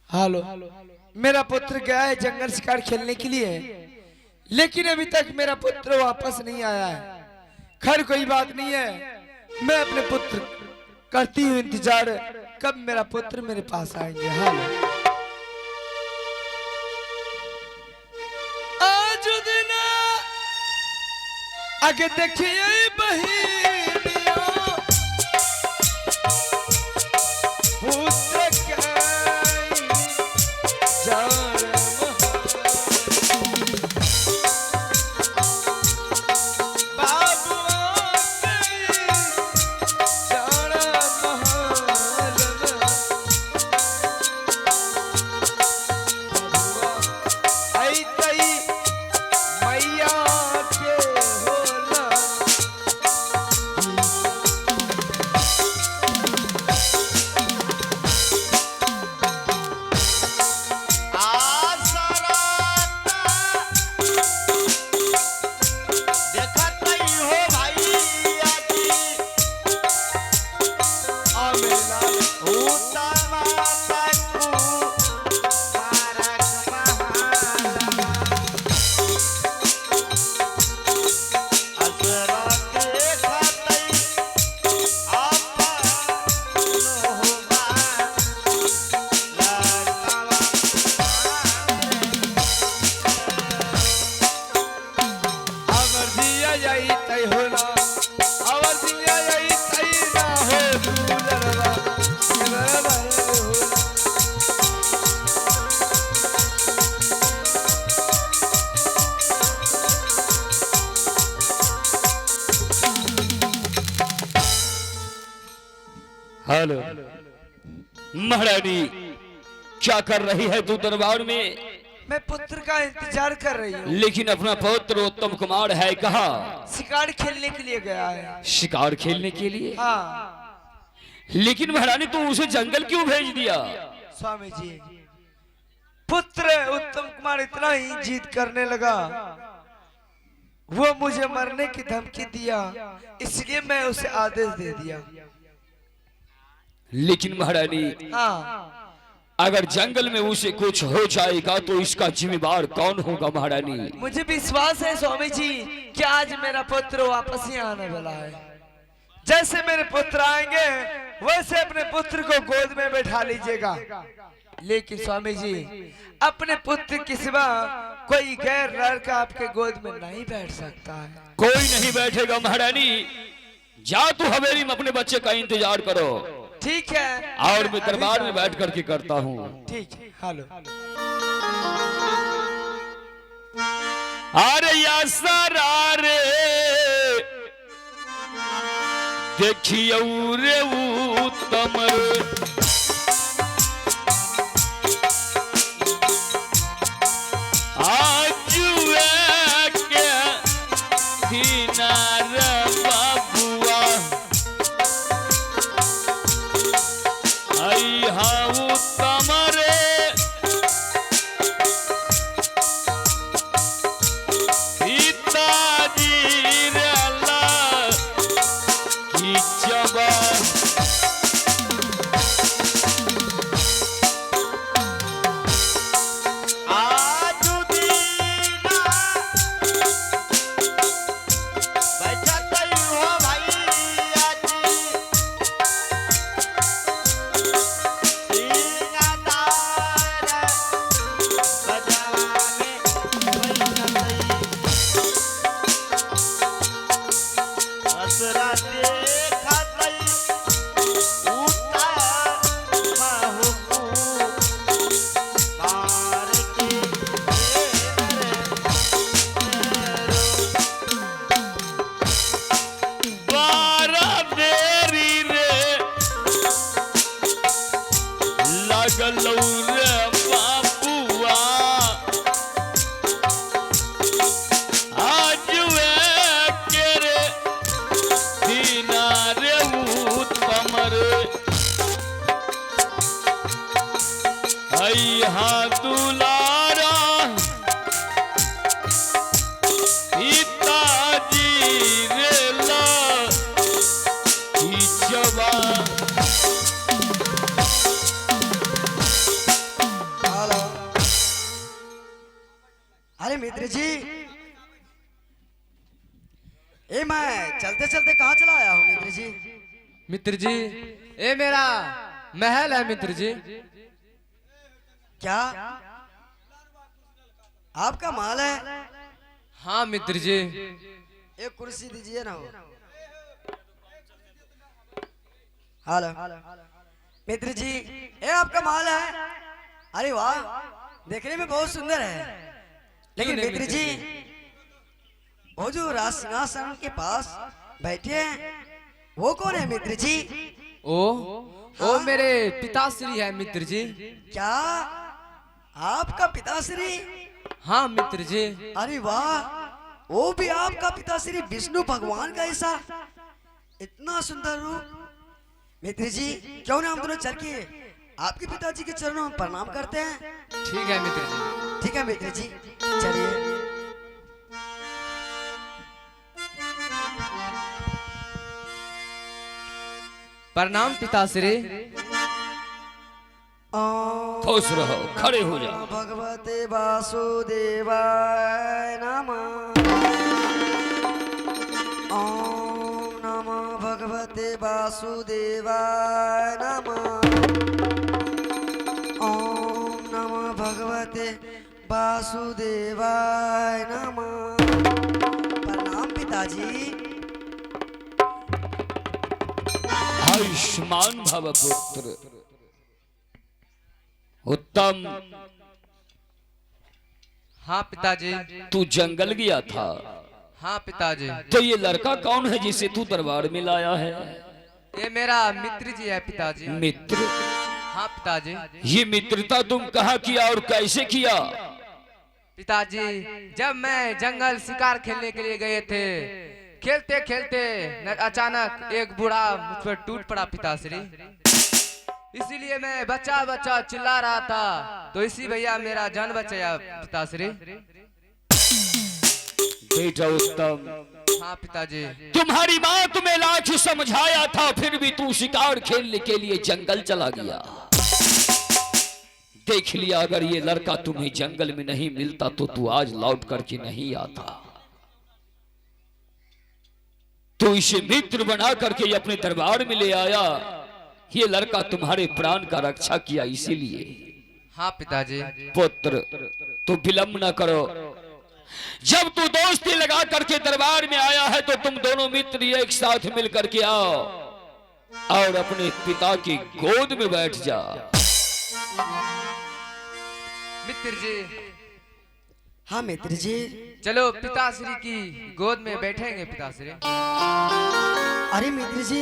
Hello. मेरा पुत्र गया है जंगल शिकार खेलने के लिए, लेकिन अभी तक मेरा पुत्र वापस नहीं आया है। खैर कोई बात नहीं है, मैं अपने पुत्र करती हूँ इंतजार, कब मेरा पुत्र मेरे पास आएंगे। हेलो। आज दिन आगे देखिए बहिनिया पुत्र कई जान हेलो महारानी, क्या कर रही है तू दरबार में? मैं पुत्र का इंतजार कर रही हूँ। लेकिन अपना पुत्र उत्तम कुमार है कहाँ? शिकार खेलने के लिए गया है। शिकार खेलने के लिए? हाँ। लेकिन महारानी तू उसे जंगल क्यों भेज दिया? स्वामी जी, पुत्र उत्तम कुमार इतना ही जिद करने लगा, वो मुझे मरने की धमकी दिया, इसलिए मैं उसे आदेश दे दिया। लेकिन महारानी, हाँ, अगर जंगल में उसे कुछ हो जाएगा तो इसका जिम्मेदार कौन होगा महारानी? मुझे विश्वास है स्वामी जी कि आज मेरा पुत्र वापस ही आने वाला है। जैसे मेरे पुत्र आएंगे वैसे अपने पुत्र को गोद में बैठा लीजिएगा। लेकिन स्वामी जी, अपने पुत्र के सिवा कोई गैर लड़का आपके गोद में नहीं बैठ सकता है। कोई नहीं बैठेगा महारानी, जा तू हवेली में अपने बच्चे का इंतजार करो। ठीक है, और मैं दरबार में बैठ करके करता हूँ। ठीक है। हेलो। अरे या सारा रे देखियो रे उत्तम, आज के किनार बाबुआ आई हाँ उत्तम रे पिताजी रे अल्लाह की जबान। मित्र जी, ए मैं चलते चलते कहाँ चला आया हूँ मित्र जी? मित्र जी, ये मेरा महल है मित्र जी। क्या आपका माल है? हाँ मित्र जी। एक कुर्सी दीजिए ना। हो हेलो मित्र जी, ये आपका माल है? अरे वाह, देखने में बहुत सुंदर है। लेकिन नहीं मित्र जी, वो जो राज सिंहासन के पास बैठे हैं वो कौन है मित्र जी? ओ मेरे पिताश्री है मित्र जी। क्या आपका पिताश्री? हाँ मित्र जी। अरे वाह, वो भी आपका पिताश्री विष्णु भगवान का ऐसा इतना सुंदर रूप। मित्र जी, क्यों ना हम दोनों चल के आपके पिताजी के चरणों में प्रणाम करते हैं? ठीक है मित्र जी। ठीक है मित्र जी, चलिए। प्रणाम पिताश्री। खुश रहो, खड़े हो जाओ। भगवते वासुदेवाय नमः। ओम नमः भगवते वासुदेवाय नमः। ओम नमः भगवते वासुदेवाय नमः। प्रणाम पिताजी। आयुष्मान भव पुत्र। उत्तम, हाँ पिताजी। तू जंगल गया था, हाँ पिताजी। तो ये लड़का कौन है जिसे तू दरबार में लाया है? ये मेरा मित्र जी है पिताजी। मित्र? हाँ पिताजी। ये मित्रता तुम कहाँ किया और कैसे किया? पिताजी, जब मैं जंगल शिकार खेलने के लिए गए थे, खेलते खेलते अचानक एक बूढ़ा मुझ पर टूट पड़ा पिताश्री। इसीलिए मैं बच्चा बच्चा चिल्ला रहा था, तो इसी भैया मेरा जान बचाया पिताश्री। बेटा उत्तम, हाँ पिताजी। तुम्हारी माँ तुम्हें लाख समझाया था, फिर भी तू शिकार खेलने के लिए जंगल चला गया। देख लिया, अगर ये लड़का तुम्हें जंगल में नहीं मिलता तो तू आज लौट करके नहीं आता। तू इसे मित्र बना करके अपने दरबार में ले आया। ये लड़का तुम्हारे प्राण का रक्षा किया, इसीलिए। हाँ पिताजी। पुत्र, तू विलंब न करो। जब तू दोस्ती लगा करके दरबार में आया है तो तुम दोनों मित्र एक साथ मिल करके आओ और अपने पिता की गोद में बैठ जा। मित्र जी, हाँ मित्र जी। चलो पिताश्री की गोद में बैठेंगे पिताश्री। अरे मित्र जी,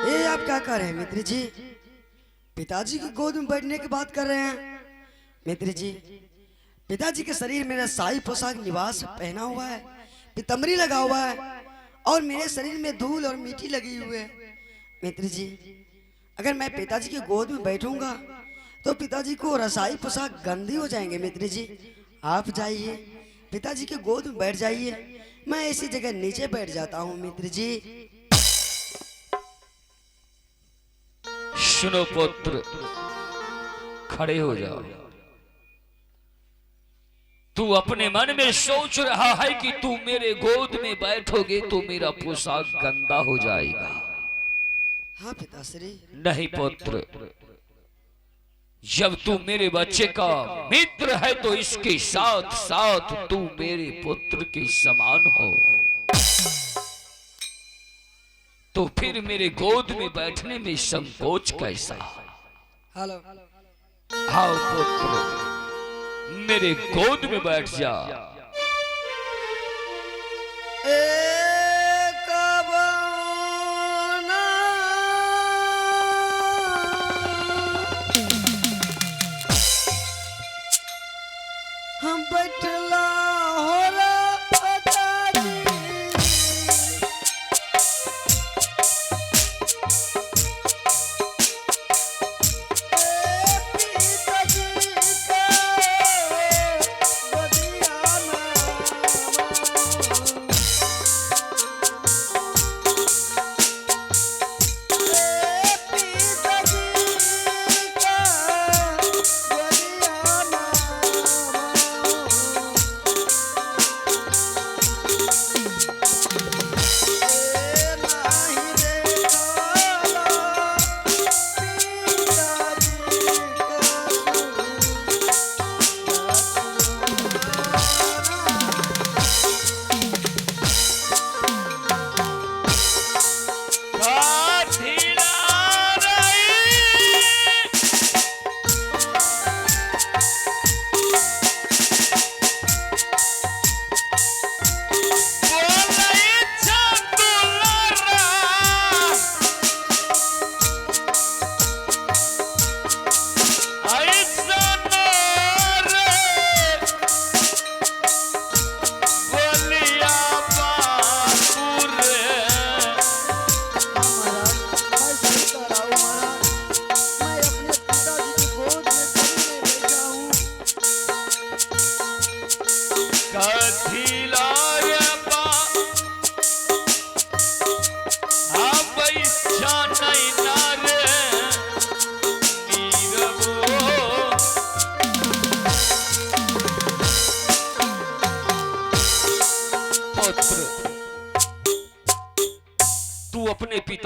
ये आप क्या कर रहे हैं मित्र जी? पिताजी की गोद में बैठने की बात कर रहे हैं? मित्र जी, पिताजी के शरीर में शाही पोशाक निवास पहना हुआ है, पीतम्बरी लगा हुआ है और मेरे शरीर में धूल और मिट्टी लगी हुई है। मित्र जी, अगर मैं पिताजी की गोद में बैठूंगा तो पिताजी को रसाई पोशाक गंदी हो जाएंगे। मित्र जी, आप जाइए, पिताजी की गोद में बैठ जाइए, मैं ऐसी जगह नीचे बैठ जाता हूँ। मित्र जी। सुनो पुत्र, खड़े हो जाओ। तू अपने मन में सोच रहा है कि तू मेरे गोद में बैठोगे तो मेरा पोशाक गंदा हो जाएगा। हाँ पिताश्री। नहीं पुत्र, जब तू मेरे बच्चे का मित्र है तो इसके साथ साथ तू मेरे पुत्र के समान हो, तो फिर मेरे गोद में बैठने में संकोच कैसा? हेलो। आओ पुत्र, मेरे गोद में बैठ जा। हम बैठला होला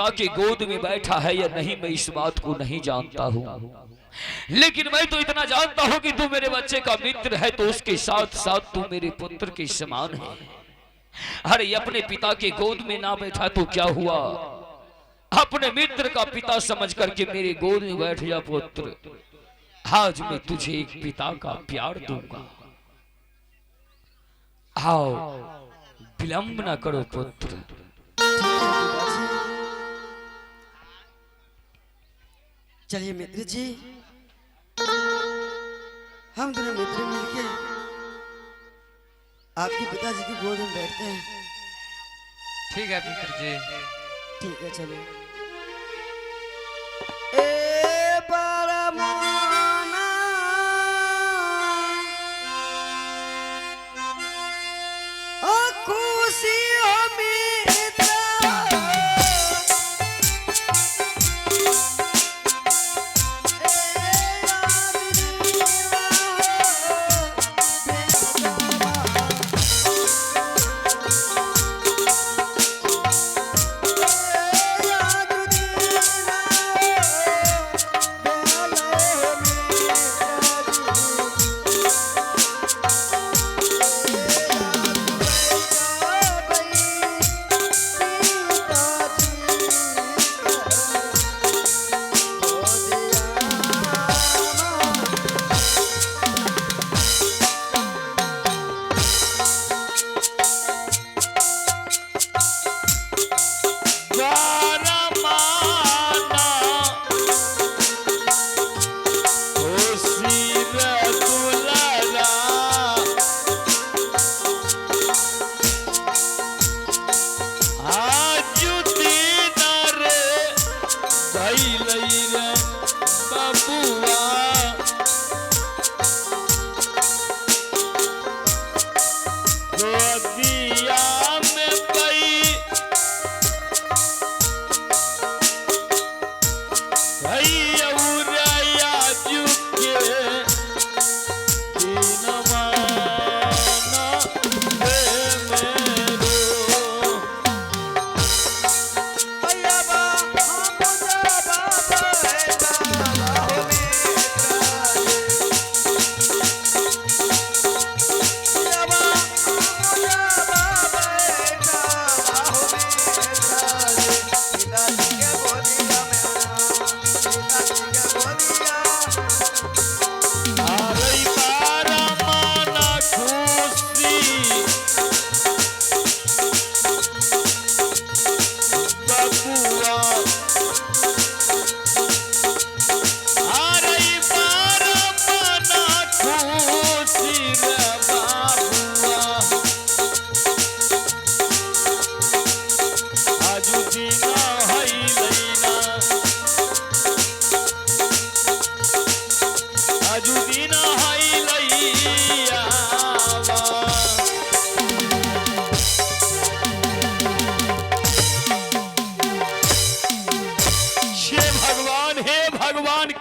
पिता के गोद में बैठा है या नहीं, मैं इस बात को नहीं जानता हूँ, लेकिन मैं तो इतना जानता हूँ कि तू मेरे बच्चे का मित्र है, तो उसके साथ साथ तू मेरे पुत्र के समान है। अरे अपने पिता के गोद में ना बैठा तो क्या हुआ, अपने मित्र का पिता समझ करके मेरे गोद में बैठ जा पुत्र। आज मैं तुझे एक पिता का प्यार दूंगा, आओ विलंब ना करो पुत्र। चलिए मित्र जी, हम दोनों मित्र मिलके आपके पिताजी की गोद में बैठते हैं। ठीक है मित्र जी। ठीक है चलो। ए परमाना ओ खुशी हो मित्र,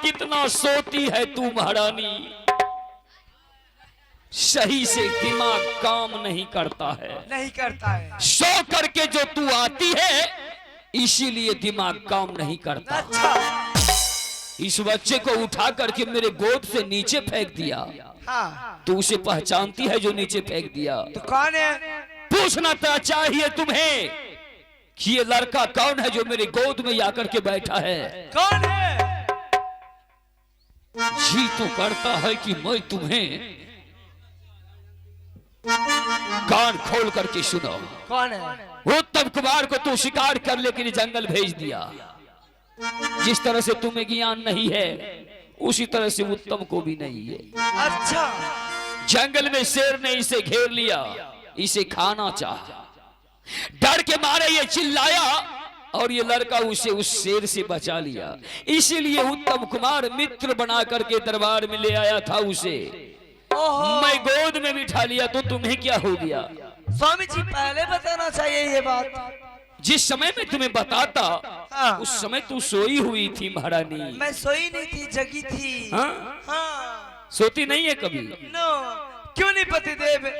कितना सोती है तू महारानी, सही से दिमाग काम नहीं करता है, नहीं करता है। सो करके जो तू आती है इसीलिए दिमाग काम नहीं करता। अच्छा, इस बच्चे को उठा करके मेरे गोद से नीचे फेंक दिया। हाँ, तू उसे पहचानती है जो नीचे फेंक दिया? तो कौन है? पूछना तो चाहिए तुम्हें कि ये लड़का कौन है जो मेरे गोद में आकर के बैठा है? कौन है? जी तो करता है कि मैं तुम्हें कान खोल करके सुनो। कौन है? उत्तम कुमार को तू शिकार कर लेकर जंगल भेज दिया। जिस तरह से तुम्हें ज्ञान नहीं है उसी तरह से उत्तम को भी नहीं है। अच्छा, जंगल में शेर ने इसे घेर लिया, इसे खाना चाहा, डर के मारे ये चिल्लाया और ये लड़का उसे उस शेर से बचा लिया। इसीलिए उत्तम कुमार मित्र बना करके दरबार में ले आया था उसे। मैं गोद में बिठा लिया तो तुम्हें क्या हो गया? स्वामी जी पहले बताना चाहिए ये बात। जिस समय मैं तुम्हें बताता हाँ। उस समय तू सोई हुई थी महारानी। मैं सोई नहीं थी, जगी थी। हाँ? हाँ। सोती नहीं है कभी? नो, क्यों नहीं पतिदेव?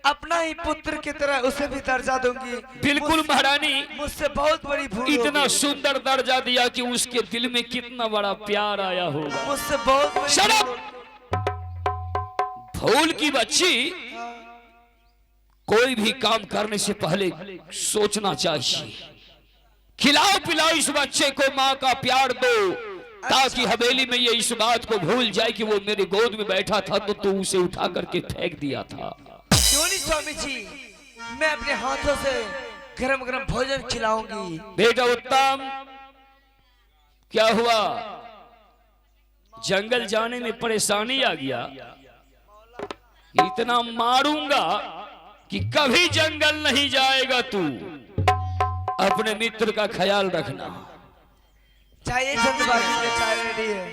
अपना ही पुत्र की तरह उसे भी दर्जा दूंगी। बिल्कुल महारानी, मुझसे बहुत बड़ी भूल इतना होगी। सुंदर दर्जा दिया कि उसके दिल में कितना बड़ा प्यार आया होगा। मुझसे बहुत बड़ी Shut up! भूल भूल की बच्ची, कोई भी काम करने से पहले सोचना चाहिए। खिलाओ पिलाओ इस बच्चे को, माँ का प्यार दो, ताकि हवेली में ये इस बात को भूल जाए कि वो मेरे गोद में बैठा था तो तू उसे उठा करके फेंक दिया था। क्यों नहीं स्वामी जी, मैं अपने हाथों से गरम गरम भोजन खिलाऊंगी। बेटा उत्तम, क्या हुआ? जंगल जाने में परेशानी आ गया? इतना मारूंगा कि कभी जंगल नहीं जाएगा तू। अपने मित्र का ख्याल रखना। चाहिए जल्दबाजी में, चाय रेडी है।